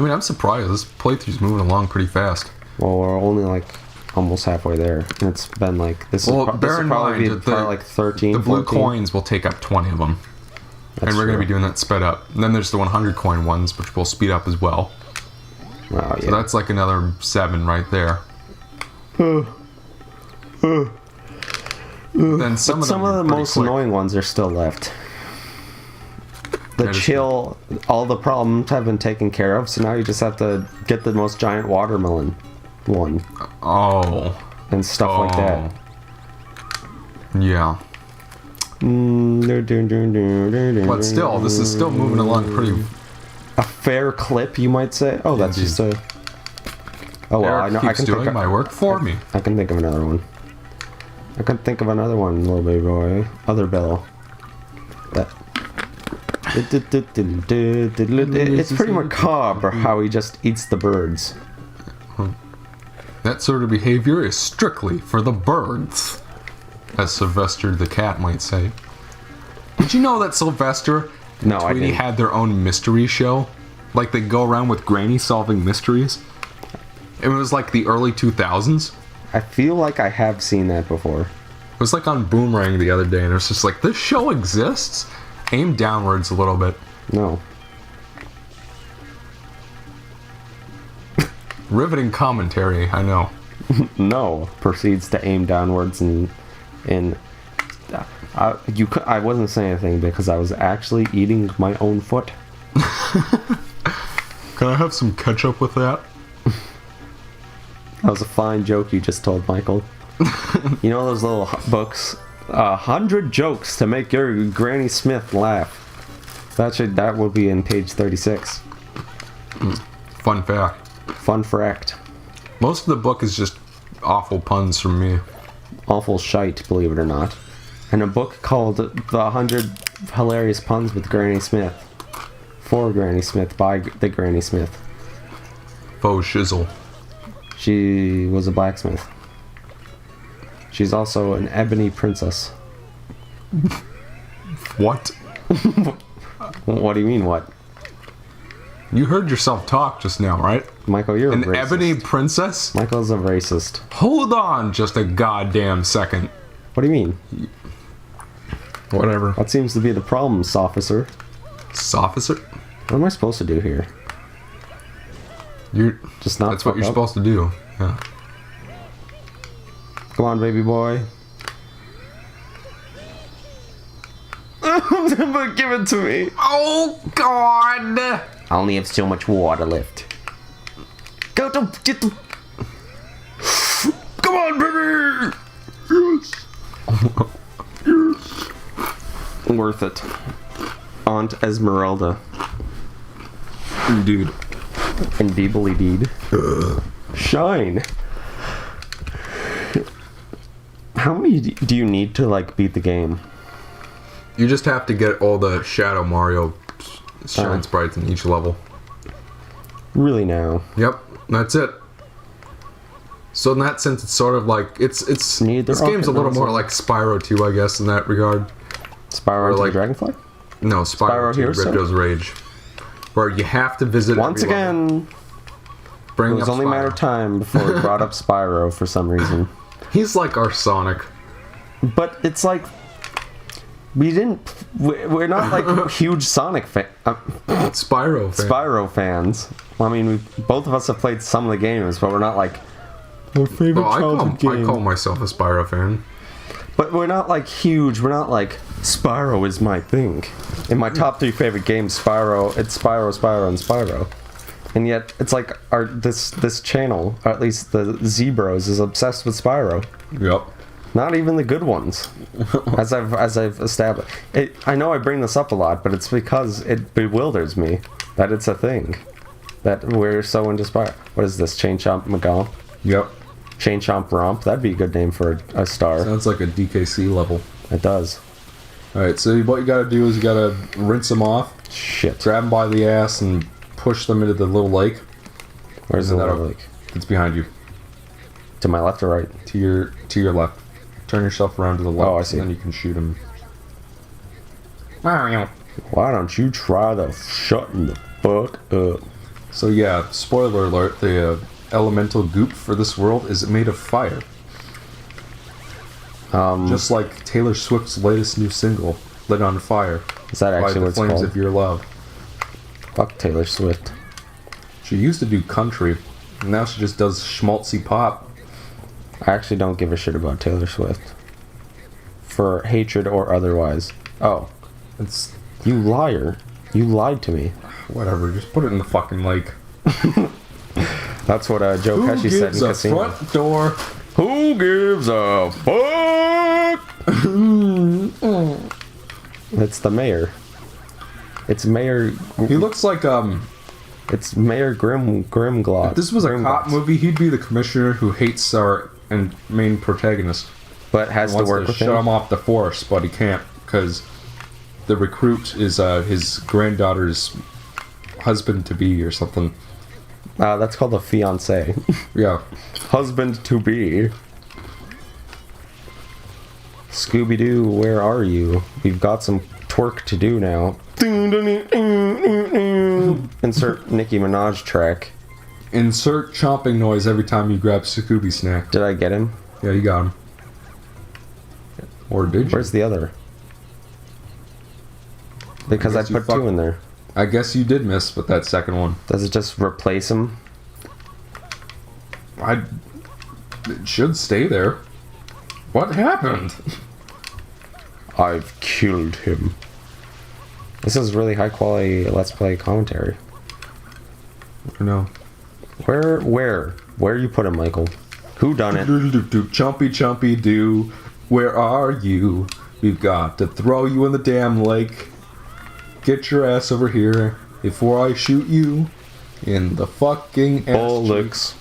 I mean, I'm surprised. This playthrough's moving along pretty fast. Well, we're only like almost halfway there. And it's been like this. Well, this bear will in probably mind be that like 13. the blue 14. coins will take up 20 of them. That's and we're going to true. be doing that sped up. And then there's the 100 coin ones, which will speed up as well. Oh, yeah. So that's like another 7 right there. Then some of the most annoying ones are still left. The chill, all the problems have been taken care of, so now you just have to get the most giant watermelon one. Oh. And stuff like that. Yeah. But still, this is still moving along pretty... A fair clip, you might say. Oh, that's just a... Oh, well, Eric keeps doing my work for me. I can think of another one. I can think of another one, little baby boy. Other Bill. That. It's pretty macabre how he just eats the birds. That sort of behavior is strictly for the birds, as Sylvester the cat might say. Did you know that Sylvester and No, I Tweety didn't. had their own mystery show? Like they go around with Granny solving mysteries? It was like the early 2000s. I feel like I have seen that before. It was like on Boomerang the other day, and it was just like, this show exists? Aim downwards a little bit. No. Riveting commentary, I know. No. Proceeds to aim downwards and I wasn't saying anything because I was actually eating my own foot. Can I have some ketchup with that? That was a fine joke you just told, Michael. You know those little books? 100 jokes to make your Granny Smith laugh. That will be in page 36. Fun fact. Fun fact. Most of the book is just awful puns from me. Awful shite, believe it or not. And a book called The 100 Hilarious Puns with Granny Smith. For Granny Smith, by the Granny Smith. Faux shizzle. She was a blacksmith. She's also an ebony princess. What? What do you mean, what? You heard yourself talk just now, right? Michael, you're An a racist. ebony princess? Michael's a racist. Hold on just a goddamn second. What do you mean? Whatever. What seems to be the problem, Sofficer? Sofficer? What am I supposed to do here? You're Just not That's what fuck you're up? supposed to do. Yeah. Come on, baby boy. But give it to me. Oh God! I only have so much water left. Go to get the. Come on, baby. Yes. Worth it. Aunt Esmeralda. Dude. Indeedly deed. Shine. How many do you need to like beat the game? You just have to get all the Shadow Mario shine sprites in each level. Really now? Yep, that's it. So in that sense, it's sort of like it's Need the this game's a little rocket more nozzle. like Spyro 2, I guess, in that regard. Spyro into like- the Dragonfly? No, Spyro 2, Heroes, Ripto's Rage, where you have to visit Once every level. again, it Bring was up only a matter Spyro. of time before it brought up Spyro for some reason. He's like our Sonic. But it's like we're not like huge Sonic Spyro fan. Spyro fans. Well, I mean, both of us have played some of the games, but we're not like our favorite Oh, I childhood call game. myself a Spyro fan. But we're not like huge. We're not like Spyro is my thing. In my top 3 favorite games, it's Spyro, and Spyro. And yet, it's like this channel, or at least the ZBros, is obsessed with Spyro. Yep. Not even the good ones, as I've established. I know I bring this up a lot, but it's because it bewilders me that it's a thing, that we're so into Spyro. What is this, Chain Chomp McGall? Yep. Chain Chomp Romp? That'd be a good name for a star. Sounds like a DKC level. It does. Alright, so what you gotta do is you gotta rinse them off, Shit. grab them by the ass, and push them into the little lake. Where's the And little that'll- lake? It's behind you. To my left or right? To your left. Turn yourself around to the left. Oh, I see. And then you can shoot him. Why don't you try the shutting the fuck up? So yeah, spoiler alert, the elemental goop for this world is made of fire. Just like Taylor Swift's latest new single, Lit on Fire. Is that by actually the what it's Flames called? of Your Love. Fuck Taylor Swift. She used to do country, and now she just does schmaltzy pop. I actually don't give a shit about Taylor Swift. For hatred or otherwise. Oh, It's you liar. You lied to me. whatever, just put it in the fucking lake. That's what Joe Who Pesci said gives in a Casino. front door? Who gives a fuck? It's the mayor. It's Mayor. He looks like It's Mayor Grimglass. if this was a cop movie, he'd be the commissioner who hates our main protagonist. but has to Wants work to with shut him. him off the force, but he can't because the recruit is his granddaughter's husband to be or something. That's called a fiance. Yeah. Husband to be. Scooby Doo, where are you? We've got some twerk to do now. Insert Nicki Minaj track. Insert chomping noise every time you grab Scooby snack. Did I get him? Yeah, you got him. Or did you? Where's the other? Because I guess you put two in there. I guess you did miss with that second one. Does it just replace him? It should stay there. What happened? I've killed him. This is really high quality Let's Play commentary. No. Where you put him, Michael? Who done it? Chumpy, chumpy, do. Where are you? We've got to throw you in the damn lake. Get your ass over here before I shoot you in the fucking ass Bullocks.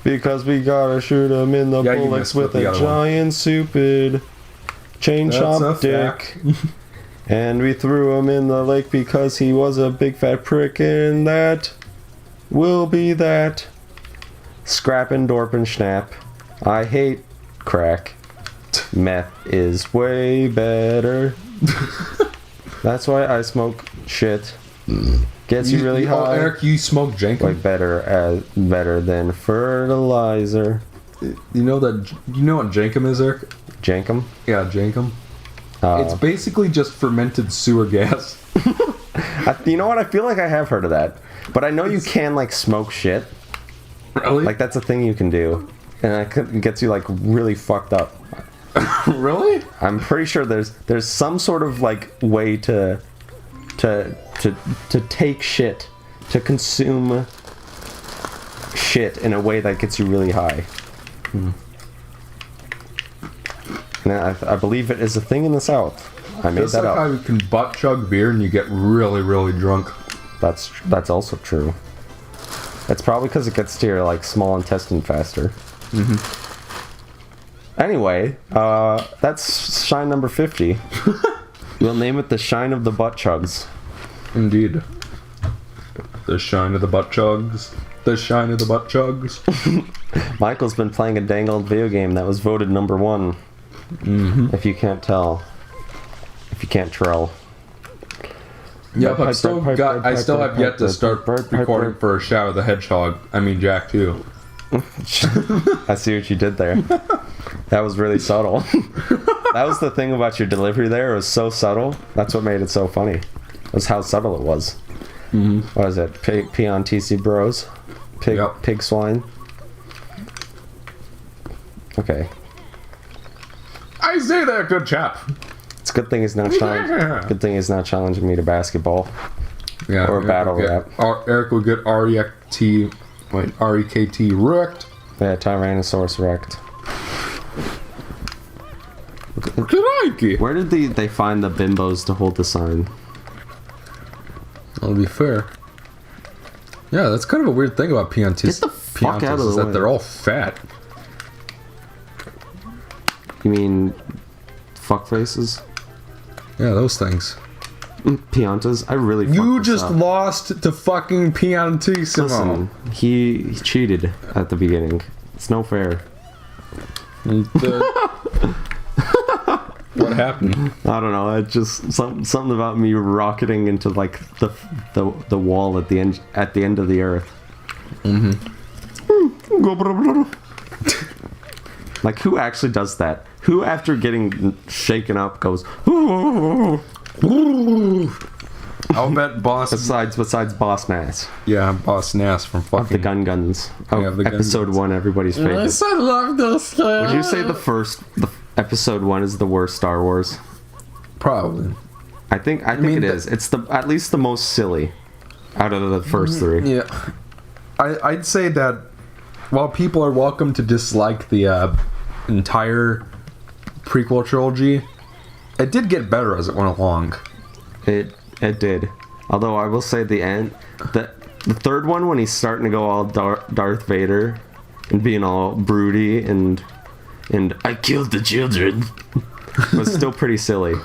Because we gotta shoot him in the Yeah, you bullocks missed with with the a other one. giant stupid chain That's a chomp dick. And we threw him in the lake because he was a big fat prick, and that will be that. Scrap and dorp and snap. I hate crack. Meth is way better. That's why I smoke shit. Gets you really Oh, high. Eric, you smoke Jenkum. Way better than fertilizer. You know what Jenkum is, Eric? Jankum. Yeah, Jenkum. It's basically just fermented sewer gas. You know what? I feel like I have heard of that, but I know you can like smoke shit. Really? Like that's a thing you can do, and it gets you like really fucked up. Really? I'm pretty sure there's some sort of like way to take shit, to consume shit in a way that gets you really high. And I believe it is a thing in the South. I made It's that like how up. you can butt chug beer and you get really, really drunk. That's also true. It's probably because it gets to your like small intestine faster. Anyway, that's shine number 50. We'll name it the shine of the butt chugs. Indeed. The shine of the butt chugs. The shine of the butt chugs. Michael's been playing a dang old video game that was voted number 1. If you can't tell. If you can't trail. Yeah, but I still have yet to start recording for Shadow the Hedgehog. I mean Jack too. I see what you did there. That was really subtle. That was the thing about your delivery there. It was so subtle. That's what made it so funny. It was how subtle it was. What is it? Pee on ZBros? Pig swine? Okay. I say that, good chap. It's a good thing he's not good thing he's not challenging me to basketball. Yeah, Or battle rap. Eric will get REKT wrecked. Yeah, Tyrannosaurus wrecked. Crikey. Where did they find the bimbos to hold the sign? I'll be fair. Yeah, that's kind of a weird thing about Piantis. Get the fuck out of is the that way. they're all fat. You mean fuck faces? Yeah, those things. Piantas? I really fucked You this just up. lost to fucking Piantissimo. Listen, he cheated at the beginning. It's no fair. What happened? I don't know. It just something about me rocketing into like the wall at the end of the earth. Like, who actually does that? Who, after getting shaken up, goes? I'll bet Boss. Besides Boss Nass. Yeah, Boss Nass from fucking The Gun Guns. Oh, Yeah, the Gun episode Guns. 1, everybody's favorite. Yes, I love this game. Would you say the episode 1 is the worst Star Wars? Probably. I think it is. It's at least the most silly out of the first 3. Yeah. I'd say that while people are welcome to dislike the entire prequel trilogy, it did get better as it went along. It did. Although I will say the end, the third one, when he's starting to go all Darth Vader and being all broody and I killed the children, was still pretty silly.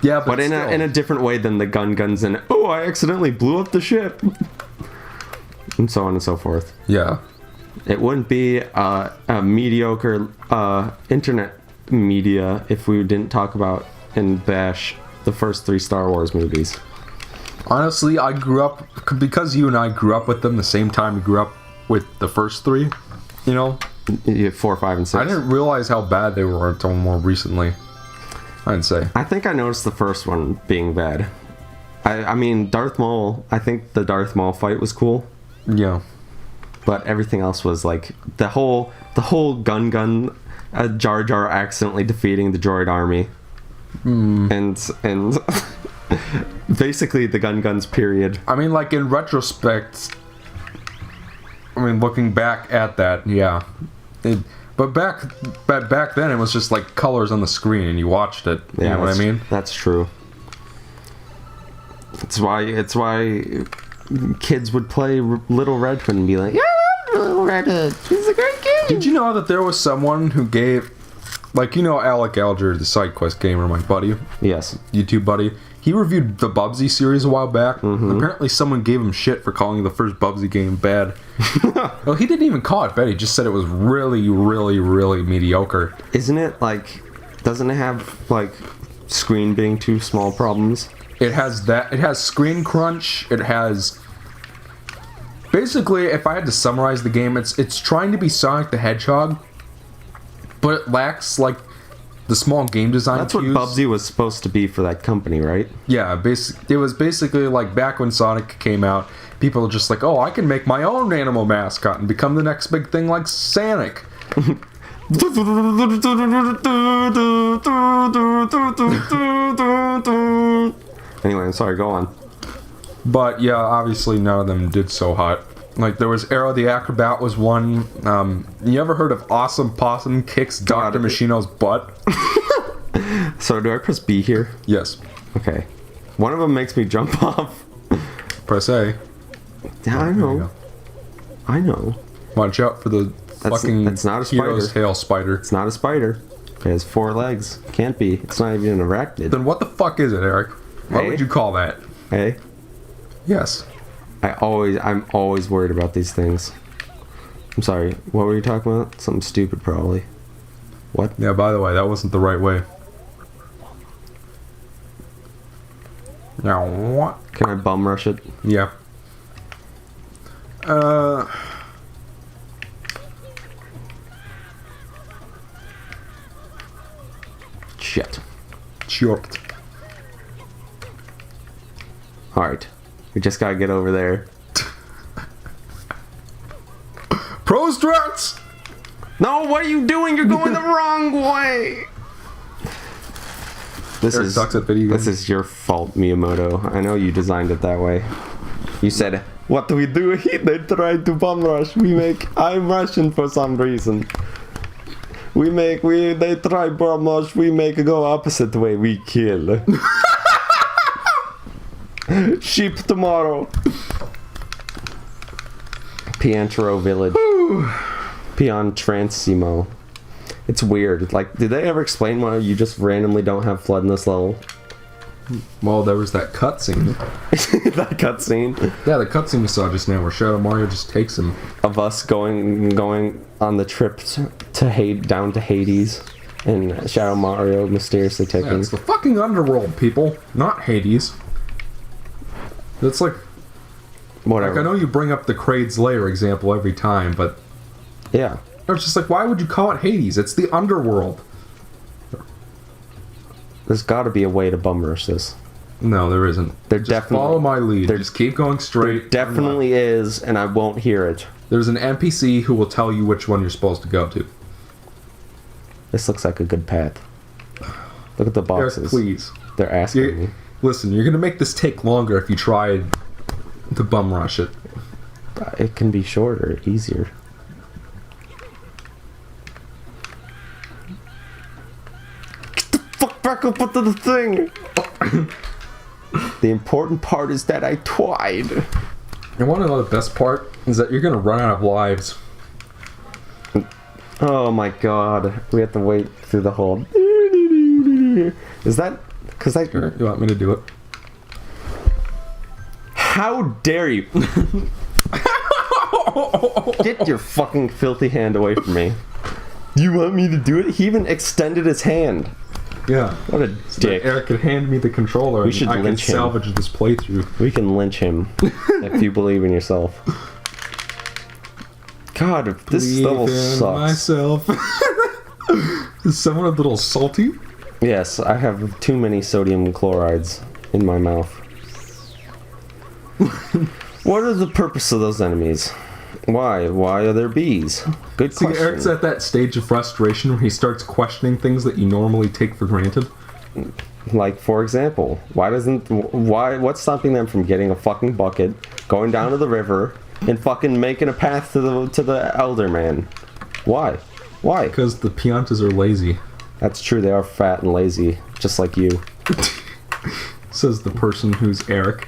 Yeah, But in a different way than the guns and I accidentally blew up the ship, and so on and so forth. Yeah. It wouldn't be a mediocre internet media if we didn't talk about and bash the first 3 Star Wars movies. Honestly, I grew up because you and I grew up with them the same time we grew up with the first 3. You know, 4, 5, and 6. I didn't realize how bad they were until more recently. I'd say. I think I noticed the first one being bad. I mean, Darth Maul. I think the Darth Maul fight was cool, Yeah. but everything else was like the whole gun. Jar Jar accidentally defeating the droid army, and basically the guns period. I mean, like, in retrospect, I mean, looking back at that, yeah. But back then, it was just like colors on the screen, and you watched it. You know what I mean? That's true. It's why kids would play Little Red Hood and be like, yeah, Little Red Hood. It's a great game. Did you know that there was someone who gave, like, you know, Alec Alger, the side quest gamer, my buddy, Yes. YouTube buddy. He reviewed the Bubsy series a while back. Apparently, someone gave him shit for calling the first Bubsy game bad. Well, he didn't even call it bad. He just said it was really, really, really mediocre. Isn't it like? Doesn't it have like screen being too small problems? It has that. It has screen crunch. It has. Basically, if I had to summarize the game, it's trying to be Sonic the Hedgehog, but it lacks like the small game design. That's what cues. Bubsy was supposed to be for that company, right? Yeah, it was basically like back when Sonic came out, people were just like, oh, I can make my own animal mascot and become the next big thing like Sonic. Anyway, I'm sorry, go on. But yeah, obviously none of them did so hot. Like, there was Arrow the Acrobat was one. You ever heard of Awesome Possum kicks Dr. Machino's butt? So do I press B here? Yes. Okay. One of them makes me jump off. Press A. Yeah, I There you know. go. I know. Watch out for the fucking that's not a spider. hero's tail spider. It's not a spider. It has 4 legs. Can't be. It's not even an arachnid. Then what the fuck is it, Eric? What Hey? would you call that? Hey? Yes. I'm always worried about these things. I'm sorry. What were you talking about? Something stupid, probably. What? Yeah, by the way, that wasn't the right way. Now what? Can I bum rush it? Yeah. Shit. Short. Alright. We just gotta get over there. Pro strats! No, what are you doing? You're going the wrong way! This Eric is sucks at video This games. is your fault, Miyamoto. I know you designed it that way. You said, what do we do here? They tried to bum rush. I'm Russian for some reason. They try bum rush. We make go opposite way. We kill. Sheep tomorrow. Piantro Village. Piantransimo. It's weird. Like, did they ever explain why you just randomly don't have flood in this level? Well, there was that cutscene. That cutscene Yeah, the cutscene we saw just now where Shadow Mario just takes him. of us going on the trip down to Hades. And Shadow Mario mysteriously Yeah, taking. it's the fucking underworld, people, not Hades. It's like Whatever. I know you bring up the Kraid's Lair example every time, but Yeah. it's just like, why would you call it Hades? It's the underworld. There's got to be a way to bum rush this. No, there isn't. There Just definitely- follow my lead. there- Just keep going straight. Definitely is, and I won't hear it. There's an NPC who will tell you which one you're supposed to go to. This looks like a good path. Look at the Eric, boxes. please. They're asking me. Listen, you're gonna make this take longer if you try to bum rush it. It can be shorter, easier. Get the fuck back up onto the thing! The important part is that I tried. You want to know the best part? Is that you're gonna run out of lives. Oh my god. We have to wait through the whole... Is that... Because I... Sure, you want me to do it? How dare you? Get your fucking filthy hand away from me. You want me to do it? He even extended his hand. Yeah. What a dick. Eric could hand me the controller and should I can lynch him. salvage this playthrough. We can lynch him if you believe in yourself. God, if this level Believe in sucks. myself. Is someone a little salty? Yes, I have too many sodium chlorides in my mouth. What is the purpose of those enemies? Why? Why are there bees? Good See, question. Eric's at that stage of frustration where he starts questioning things that you normally take for granted. Like, for example, what's stopping them from getting a fucking bucket, going down to the river, and fucking making a path to the elder man? Why? Why? Because the Piantas are lazy. That's true, they are fat and lazy, just like you. Says the person who's Eric.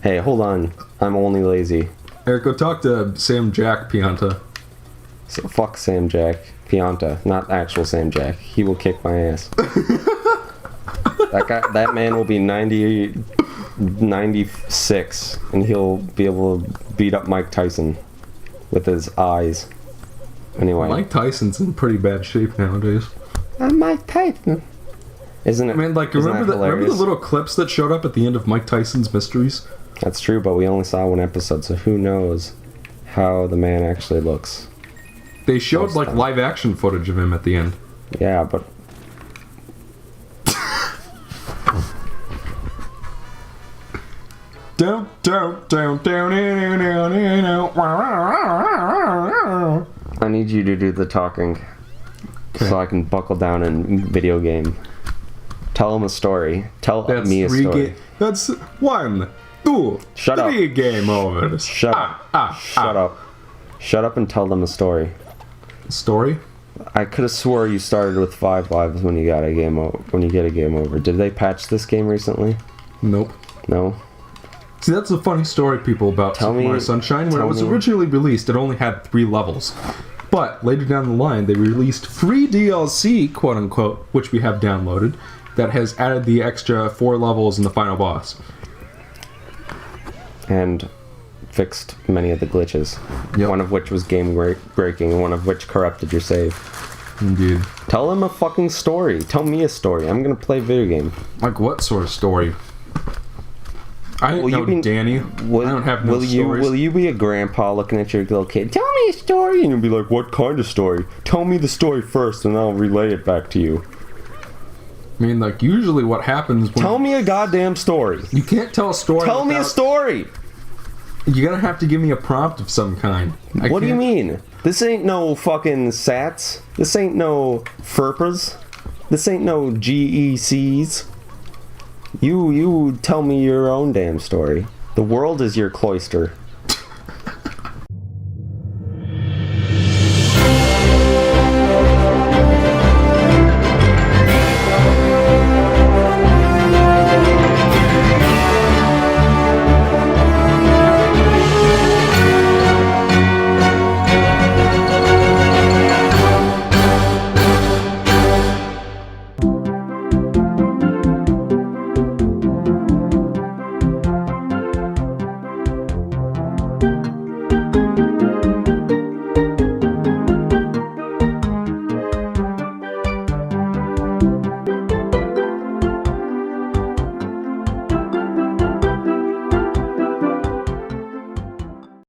Hey, hold on. I'm only lazy. Eric, go talk to Sam Jack Pianta. So fuck Sam Jack. Pianta, not actual Sam Jack. He will kick my ass. That man will be 96, and he'll be able to beat up Mike Tyson with his eyes. Anyway. Mike Tyson's in pretty bad shape nowadays. I'm Mike Tyson. Isn't it? I mean, like, isn't remember that the hilarious? little clips that showed up at the end of Mike Tyson's Mysteries? That's true, but we only saw one episode, so who knows how the man actually looks. They showed, Most like, time. live action footage of him at the end. Yeah, but... Down, down, down, down, down, down, down, down. I need you to do the talking so I can buckle down and video game. Tell him a story. Tell That's me a story. That's 1, 2, Shut up. 3 game overs. Shut up. Shut up. Shut up and tell them a story. Story? I could have swore you started with 5 lives when you got a game when you get a game over. Did they patch this game recently? Nope. No. See, that's a funny story, people, about Tell Super me- Mario Sunshine. When it tell was me- originally released, it only had 3 levels. But later down the line, they released free DLC, quote unquote, which we have downloaded, that has added the extra 4 levels in the final boss. And fixed many of the glitches. Yep. One of which was game breaking, one of which corrupted your save. Indeed. Tell them a fucking story. Tell me a story. I'm gonna play a video game. Like what sort of story? I didn't know Danny. I don't have no stories. Will you be a grandpa looking at your little kid? Tell me a story, and you'll be like, "What kind of story? Tell me the story first, and I'll relay it back to you." I mean, like, usually what happens when... Tell me a goddamn story. You can't tell a story Tell me a without- story. You're gonna have to give me a prompt of some kind. What do you mean? This ain't no fucking SATs. This ain't no FERPAs. This ain't no GECs. You tell me your own damn story. The world is your cloister.